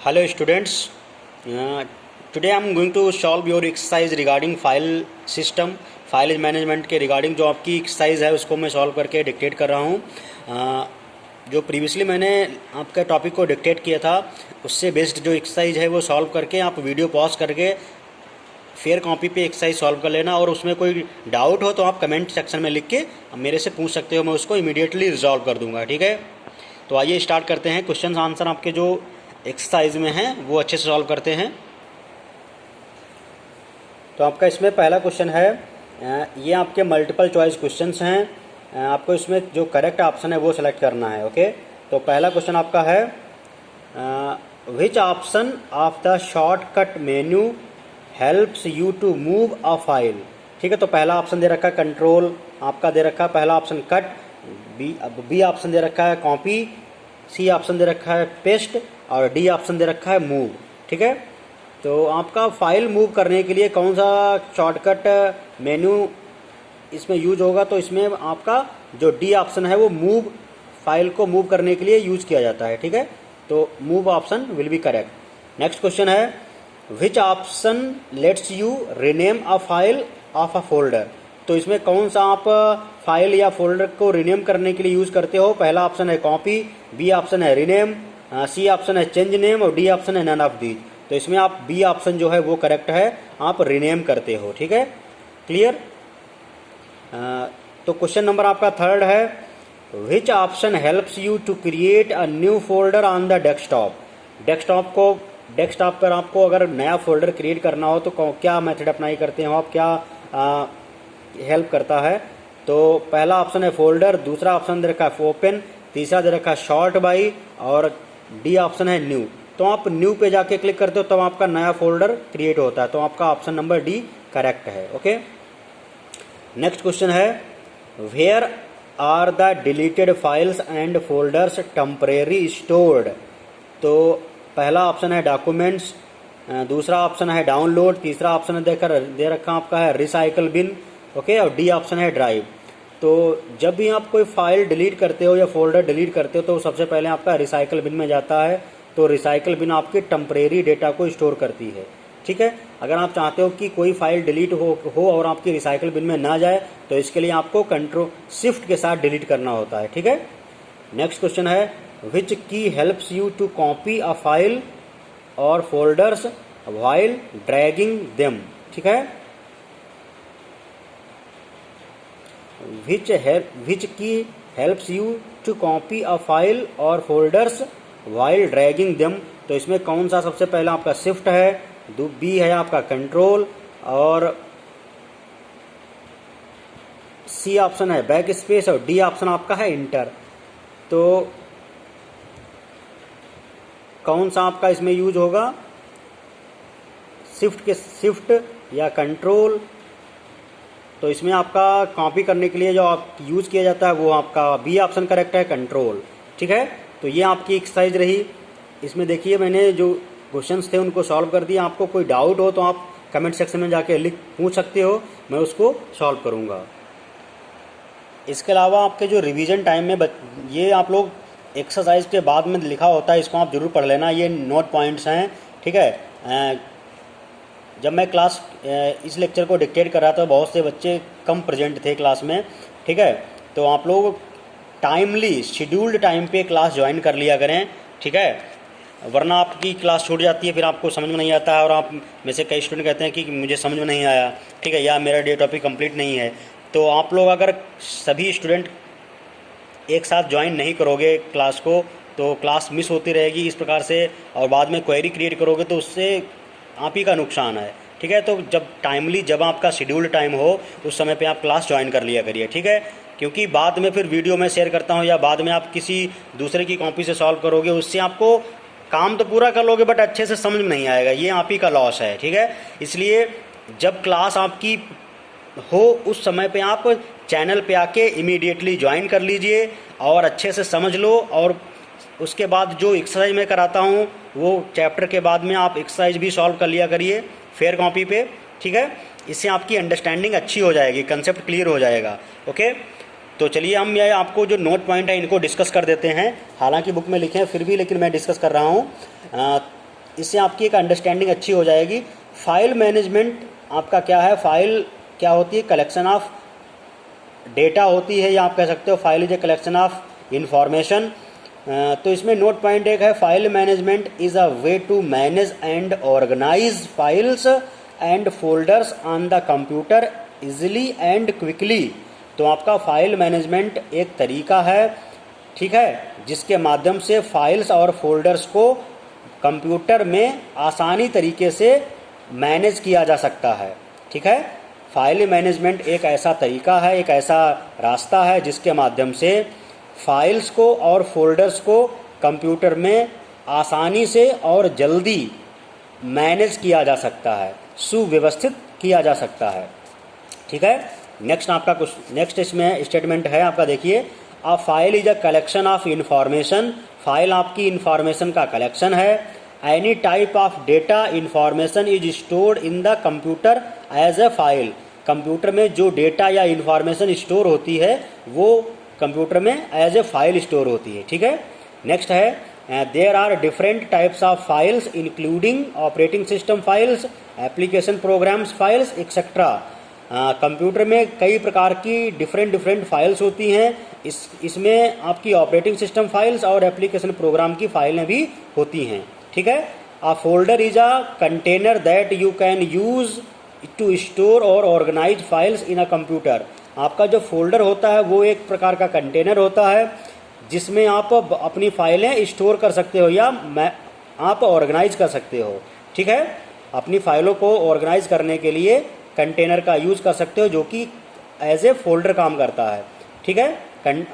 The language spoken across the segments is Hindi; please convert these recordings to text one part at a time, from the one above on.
Hello students, today I am going to solve your exercise regarding file system, file management के रिगार्डिंग जो आपकी एक्सरसाइज है उसको मैं सॉल्व करके डिक्टेट कर रहा हूँ। जो प्रीवियसली मैंने आपका टॉपिक को डिक्टेट किया था उससे बेस्ड जो एक्सरसाइज है वो सॉल्व करके आप वीडियो पॉज करके फेयर कॉपी पे एक्सरसाइज सॉल्व कर लेना, और उसमें कोई डाउट हो तो आप कमेंट सेक्शन में लिख के मेरे से पूछ सकते हो, मैं उसको इमीडिएटली रिजॉल्व कर दूंगा। ठीक है, तो आइए स्टार्ट करते हैं। क्वेश्चन आंसर आपके जो एक्सरसाइज में हैं वो अच्छे से सॉल्व करते हैं। तो आपका इसमें पहला क्वेश्चन है, ये आपके मल्टीपल चॉइस क्वेश्चंस हैं, आपको इसमें जो करेक्ट ऑप्शन है वो सेलेक्ट करना है। ओके, तो पहला क्वेश्चन आपका है which option of the shortcut menu helps you to move a file. ठीक है, तो पहला ऑप्शन दे रखा है कंट्रोल, आपका दे रखा है पहला ऑप्शन कट, बी ऑप्शन दे रखा है कॉपी, सी ऑप्शन दे रखा है पेस्ट और डी ऑप्शन दे रखा है मूव। ठीक है, तो आपका फाइल मूव करने के लिए कौन सा शॉर्टकट मेन्यू इसमें यूज होगा, तो इसमें आपका जो डी ऑप्शन है वो मूव, फाइल को मूव करने के लिए यूज किया जाता है। ठीक है, तो move option will be correct. Next question है which option lets you rename a file of a folder. तो इसमें कौन सा आप फाइल या फोल्डर को रीनेम करने के लिए यूज करते हो। पहला ऑप्शन है कॉपी, बी ऑप्शन है रीनेम, सी ऑप्शन है चेंज नेम और डी ऑप्शन है नन ऑफ दीज। तो इसमें आप बी ऑप्शन जो है वो करेक्ट है, आप रीनेम करते हो। ठीक है, क्लियर। तो क्वेश्चन नंबर आपका थर्ड है which option helps you to create a new folder on the desktop. Desktop पर आपको अगर नया फोल्डर क्रिएट करना हो तो क्या मेथड अप्लाई करते हो आप, क्या हेल्प करता है। तो पहला ऑप्शन है फोल्डर, दूसरा ऑप्शन दे रखा है ओपन, तीसरा दे रखा है शॉर्ट बाई और डी ऑप्शन है न्यू। तो आप न्यू पे जाके क्लिक करते हो तब आपका नया फोल्डर क्रिएट होता है, तो आपका ऑप्शन नंबर डी करेक्ट है। ओके, नेक्स्ट क्वेश्चन है where are the deleted files and folders temporary stored. तो पहला ऑप्शन है डॉक्यूमेंट्स, दूसरा ऑप्शन है डाउनलोड, तीसरा ऑप्शन है दे रखा आपका है रिसाइकल बिन। ओके, और डी ऑप्शन है ड्राइव। तो जब भी आप कोई फाइल डिलीट करते हो या फोल्डर डिलीट करते हो तो सबसे पहले आपका रिसाइकल बिन में जाता है। तो रिसाइकल बिन आपकी टेम्परेरी डेटा को स्टोर करती है। ठीक है, अगर आप चाहते हो कि कोई फाइल डिलीट हो और आपकी रिसाइकल बिन में ना जाए तो इसके लिए आपको कंट्रोल शिफ्ट के साथ डिलीट करना होता है। ठीक है, नेक्स्ट क्वेश्चन है which key helps you to copy a file और फोल्डर्स व्हाइल ड्रैगिंग देम। ठीक है, which key helps you to copy a file और फोल्डर्स व्हाइल ड्रैगिंग देम। तो इसमें कौन सा सबसे पहला आपका शिफ्ट है, बी है आपका कंट्रोल और सी ऑप्शन है बैक स्पेस और डी ऑप्शन आपका है इंटर। तो कौन सा आपका इसमें यूज होगा, शिफ्ट या कंट्रोल। तो इसमें आपका कॉपी करने के लिए जो आप यूज किया जाता है वो आपका बी ऑप्शन करेक्ट है, कंट्रोल। ठीक है, तो ये आपकी एक्सरसाइज रही। इसमें देखिए मैंने जो क्वेश्चंस थे उनको सॉल्व कर दिया। आपको कोई डाउट हो तो आप कमेंट सेक्शन में जाके पूछ सकते हो, मैं उसको सॉल्व करूंगा। इसके अलावा आपके जो रिवीजन टाइम में ये आप लोग एक्सरसाइज के बाद में लिखा होता है, इसको आप जरूर पढ़ लेना, ये नोट पॉइंट्स हैं। ठीक है, जब मैं क्लास इस लेक्चर को डिक्टेट कर रहा था बहुत से बच्चे कम प्रेजेंट थे क्लास में। ठीक है, तो आप लोग टाइमली शेड्यूल्ड टाइम पे क्लास ज्वाइन कर लिया करें। ठीक है, वरना आपकी क्लास छूट जाती है, फिर आपको समझ में नहीं आता है और आप में से कई स्टूडेंट कहते हैं कि मुझे समझ में नहीं आया। ठीक है, या मेरा डे टॉपिक कंप्लीट नहीं है। तो आप लोग अगर सभी स्टूडेंट एक साथ ज्वाइन नहीं करोगे क्लास को तो क्लास मिस होती रहेगी इस प्रकार से, और बाद में क्वेरी क्रिएट करोगे तो उससे आप ही का नुकसान है। ठीक है, तो जब आपका शेड्यूल्ड टाइम हो उस समय पे आप क्लास ज्वाइन कर लिया करिए। ठीक है, क्योंकि बाद में फिर वीडियो में शेयर करता हूँ या बाद में आप किसी दूसरे की कॉपी से सॉल्व करोगे, उससे आपको काम तो पूरा कर लोगे बट अच्छे से समझ में नहीं आएगा, ये आप ही का लॉस है। ठीक है, इसलिए जब क्लास आपकी हो उस समय पे आप चैनल पे आके इमीडिएटली ज्वाइन कर लीजिए और अच्छे से समझ लो, और उसके बाद जो एक्सरसाइज मैं कराता हूँ वो चैप्टर के बाद में आप एक्सरसाइज भी सॉल्व कर लिया करिए फेयर कॉपी पे। ठीक है, इससे आपकी अंडरस्टैंडिंग अच्छी हो जाएगी, कंसेप्ट क्लियर हो जाएगा। ओके, तो चलिए हम ये आपको जो नोट पॉइंट है इनको डिस्कस कर देते हैं। हालांकि बुक में लिखे हैं फिर भी, लेकिन मैं डिस्कस कर रहा हूँ। इससे आपकी एक अंडरस्टैंडिंग अच्छी हो जाएगी। फाइल मैनेजमेंट आपका क्या है, फाइल क्या होती है, कलेक्शन ऑफ डेटा होती है, या आप कह सकते हो file is a collection of information. तो इसमें नोट पॉइंट एक है, file management is a way to manage and organise files and folders on the computer easily and quickly. तो आपका फाइल मैनेजमेंट एक तरीका है, ठीक है, जिसके माध्यम से फाइल्स और फोल्डर्स को कंप्यूटर में आसानी तरीके से मैनेज किया जा सकता है, ठीक है। फाइल मैनेजमेंट एक ऐसा तरीका है, एक ऐसा रास्ता है जिसके माध्यम से फाइल्स को और फोल्डर्स को कंप्यूटर में आसानी से और जल्दी मैनेज किया जा सकता है, सुव्यवस्थित किया जा सकता है, ठीक है। नेक्स्ट आपका कुछ नेक्स्ट इसमें स्टेटमेंट है आपका, देखिए, a file is a collection of information. File आपकी इंफॉर्मेशन का कलेक्शन है। Any type of data information is stored in the computer as a file. Computer में जो डेटा या इंफॉर्मेशन स्टोर होती है वो कंप्यूटर में एज ए फाइल स्टोर होती है, ठीक है। नेक्स्ट है, there are different types of files including operating system files, application programs files etcetera. Computer में कई प्रकार की डिफरेंट फाइल्स होती हैं। इसमें आपकी ऑपरेटिंग सिस्टम फाइल्स और एप्लीकेशन प्रोग्राम की फाइलें भी होती हैं, ठीक है। A folder is a container that you can use to store और organise files in a computer. आपका जो फोल्डर होता है वो एक प्रकार का कंटेनर होता है जिसमें आप अपनी फाइलें स्टोर कर सकते हो या आप ऑर्गेनाइज कर सकते हो, ठीक है। अपनी फाइलों को ऑर्गेनाइज करने के लिए कंटेनर का यूज़ कर सकते हो जो कि एज ए फोल्डर काम करता है, ठीक है।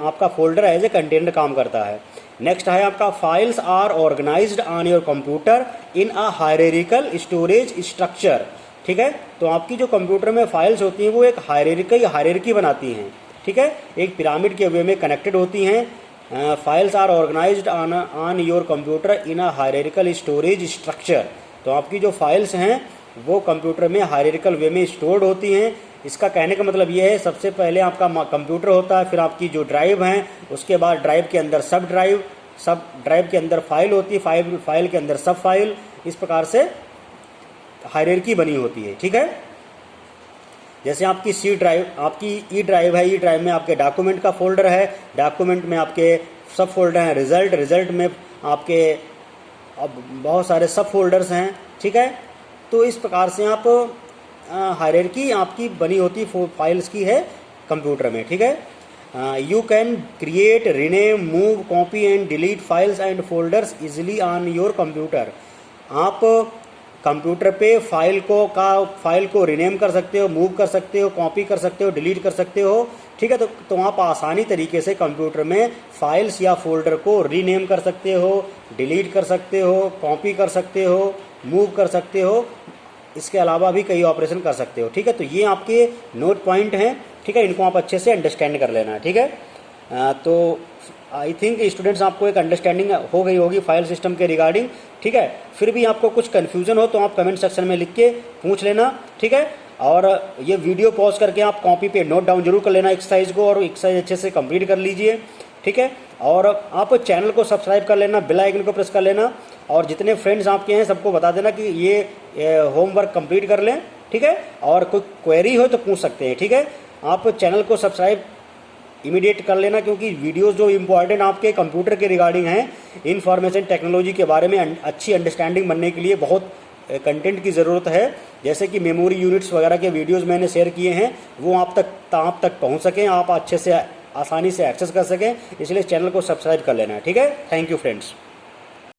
आपका फोल्डर एज ए कंटेनर काम करता है। नेक्स्ट है आपका, files are organised on your computer in a hierarchical storage structure, ठीक है। तो आपकी जो कंप्यूटर में फाइल्स होती हैं वो एक हायरार्की बनाती हैं, ठीक है, एक पिरामिड के वे में कनेक्टेड होती हैं। Files are organised on your computer in a hierarchical storage structure. तो आपकी जो फाइल्स हैं वो कंप्यूटर में हायरार्किकल वे में स्टोर्ड होती हैं। इसका कहने का मतलब ये है, सबसे पहले आपका कंप्यूटर होता है, फिर आपकी जो ड्राइव हैं, उसके बाद ड्राइव के अंदर सब ड्राइव के अंदर फाइल होती है, फाइल के अंदर सब फाइल, इस प्रकार से हायरार्की बनी होती है, ठीक है। जैसे आपकी सी ड्राइव, आपकी ई ड्राइव है, ई ड्राइव में आपके डॉक्यूमेंट का फोल्डर है, डॉक्यूमेंट में आपके सब फोल्डर हैं, रिजल्ट में आपके अब बहुत सारे सब फोल्डर्स हैं, ठीक है। तो इस प्रकार से आप हायरार्की आपकी बनी होती फाइल्स की है कंप्यूटर में, ठीक है। You can create, rename, move, copy and delete files and folders easily on your computer. आप कंप्यूटर पे फाइल को रीनेम कर सकते हो, मूव कर सकते हो, कॉपी कर सकते हो, डिलीट कर सकते हो, ठीक है। तो आप आसानी तरीके से कंप्यूटर में फाइल्स या फोल्डर को रीनेम कर सकते हो, डिलीट कर सकते हो, कॉपी कर सकते हो, मूव कर सकते हो, इसके अलावा भी कई ऑपरेशन कर सकते हो, ठीक है। तो ये आपके नोट पॉइंट हैं, ठीक है, इनको आप अच्छे से अंडरस्टैंड कर लेना है, ठीक है। तो आई थिंक स्टूडेंट्स आपको एक अंडरस्टैंडिंग हो गई होगी फाइल सिस्टम के रिगार्डिंग, ठीक है। फिर भी आपको कुछ कन्फ्यूजन हो तो आप कमेंट सेक्शन में लिख के पूछ लेना, ठीक है। और ये वीडियो पॉज करके आप कॉपी पे नोट डाउन जरूर कर लेना एक्सरसाइज को, और एक्सरसाइज अच्छे से कंप्लीट कर लीजिए, ठीक है। और आप चैनल को सब्सक्राइब कर लेना, बेल आइकन को प्रेस कर लेना, और जितने फ्रेंड्स आपके हैं सबको बता देना कि ये होमवर्क कंप्लीट कर लें, ठीक है। और कोई क्वेरी हो तो पूछ सकते हैं, ठीक है। आप चैनल को सब्सक्राइब इमीडिएट कर लेना, क्योंकि वीडियोस जो इम्पोर्टेंट आपके कंप्यूटर के रिगार्डिंग हैं, इंफॉर्मेशन टेक्नोलॉजी के बारे में अच्छी अंडरस्टैंडिंग बनने के लिए बहुत कंटेंट की ज़रूरत है। जैसे कि मेमोरी यूनिट्स वगैरह के वीडियोस मैंने शेयर किए हैं, वो आप तक पहुंच सकें, आप अच्छे से आसानी से एक्सेस कर सकें, इसलिए चैनल को सब्सक्राइब कर लेना है, ठीक है। Thank you friends.